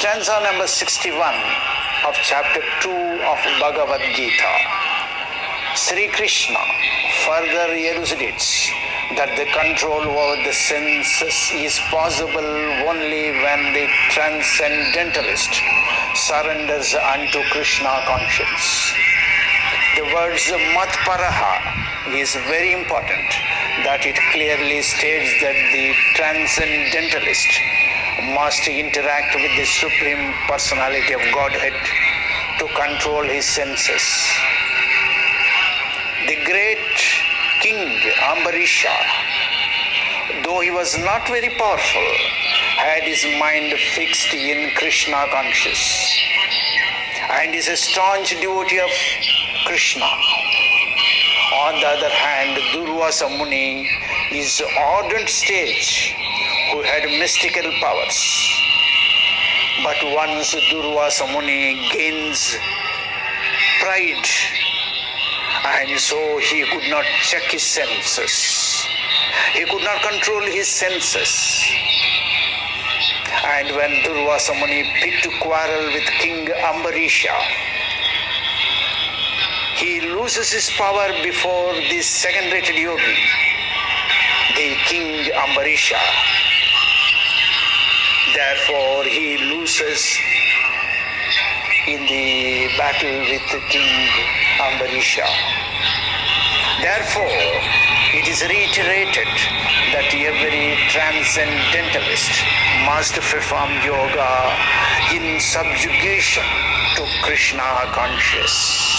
stanza number 61 of chapter 2 of Bhagavadgita, Sri Krishna further elucidates that the control over the senses is possible only when the transcendentalist surrenders unto Krishna conscience. The words Matparaha is very important, that it clearly states that the transcendentalist must interact with the Supreme Personality of Godhead to control his senses. The great King Ambarisha, though he was not very powerful, had his mind fixed in Krishna consciousness and is a staunch devotee of Krishna. On the other hand, Durvasa Muni is ardent sage who had mystical powers. But once Durvasa Muni gains pride, and so he could not check his senses. He could not control his senses. And when Durvasa Muni picked a quarrel with King Ambarisha, he loses his power before the second-rated yogi, the King Ambarisha. Therefore, he loses in the battle with King Ambarisha. Therefore, it is reiterated that every transcendentalist must perform yoga in subjugation to Krishna consciousness.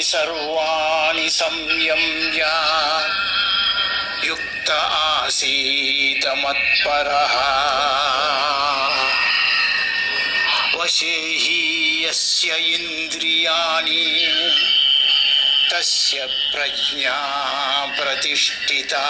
सर्वाणि संयम्य युक्त आसीत मत्परः वशे हि यस्य इन्द्रियाणि तस्य प्रज्ञा प्रतिष्ठिता.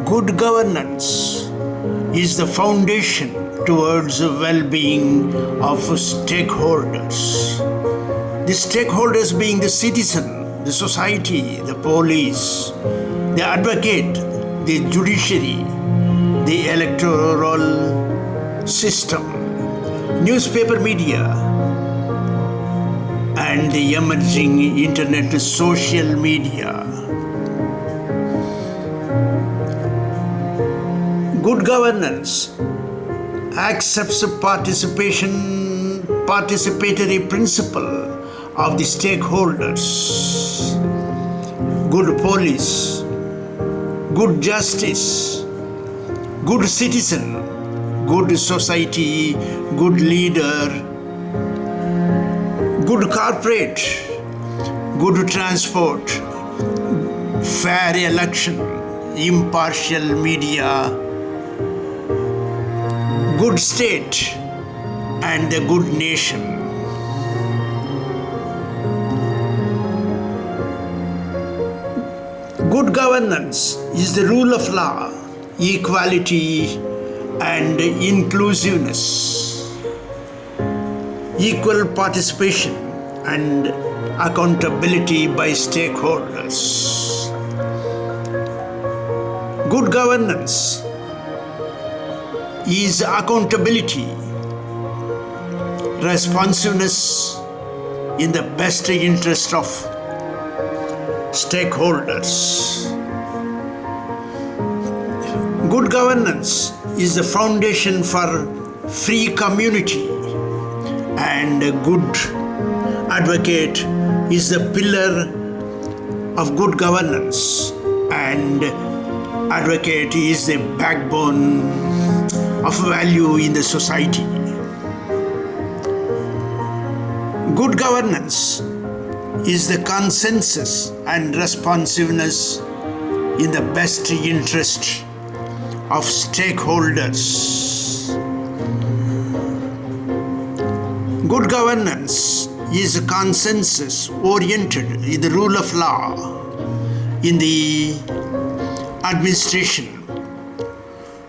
Good governance is the foundation towards the well-being of stakeholders. The stakeholders being the citizen, the society, the police, the advocate, the judiciary, the electoral system, newspaper media, and the emerging internet social media. Good governance accepts the participatory principle of the stakeholders. Good police, good justice, good citizen, good society, good leader, good corporate, good transport, fair election, impartial media, good state, and a good nation. Good governance is the rule of law, equality, and inclusiveness, equal participation, and accountability by stakeholders. Good governance is accountability, responsiveness, in the best interest of stakeholders. Good governance is the foundation for free community, and a good advocate is the pillar of good governance, and advocate is the backbone of value in the society. Good governance is the consensus and responsiveness in the best interest of stakeholders. Good governance is a consensus oriented in the rule of law, in the administration,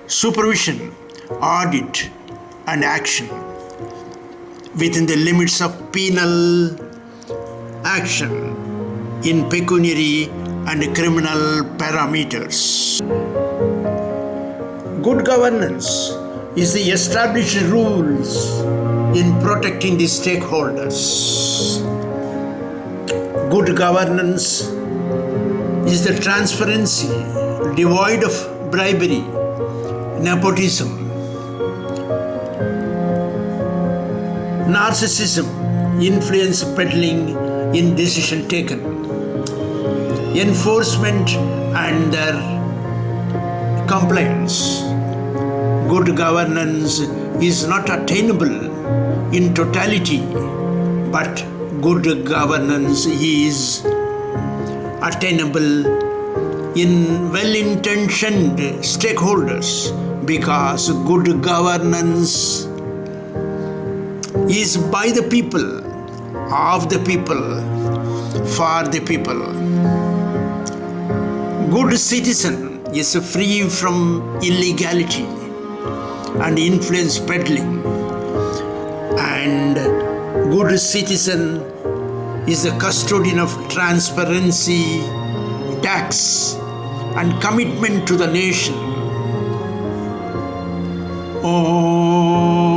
supervision, audit, and action within the limits of penal action in pecuniary and criminal parameters. Good governance is the established rules in protecting the stakeholders. Good governance is the transparency devoid of bribery, nepotism, narcissism, influence peddling in decision taken, enforcement and their compliance. Good governance is not attainable in totality, but good governance is attainable in well-intentioned stakeholders, because good governance is by the people, of the people, for the people. Good citizen is free from illegality and influence peddling, and good citizen is the custodian of transparency, tax, and commitment to the nation. Oh.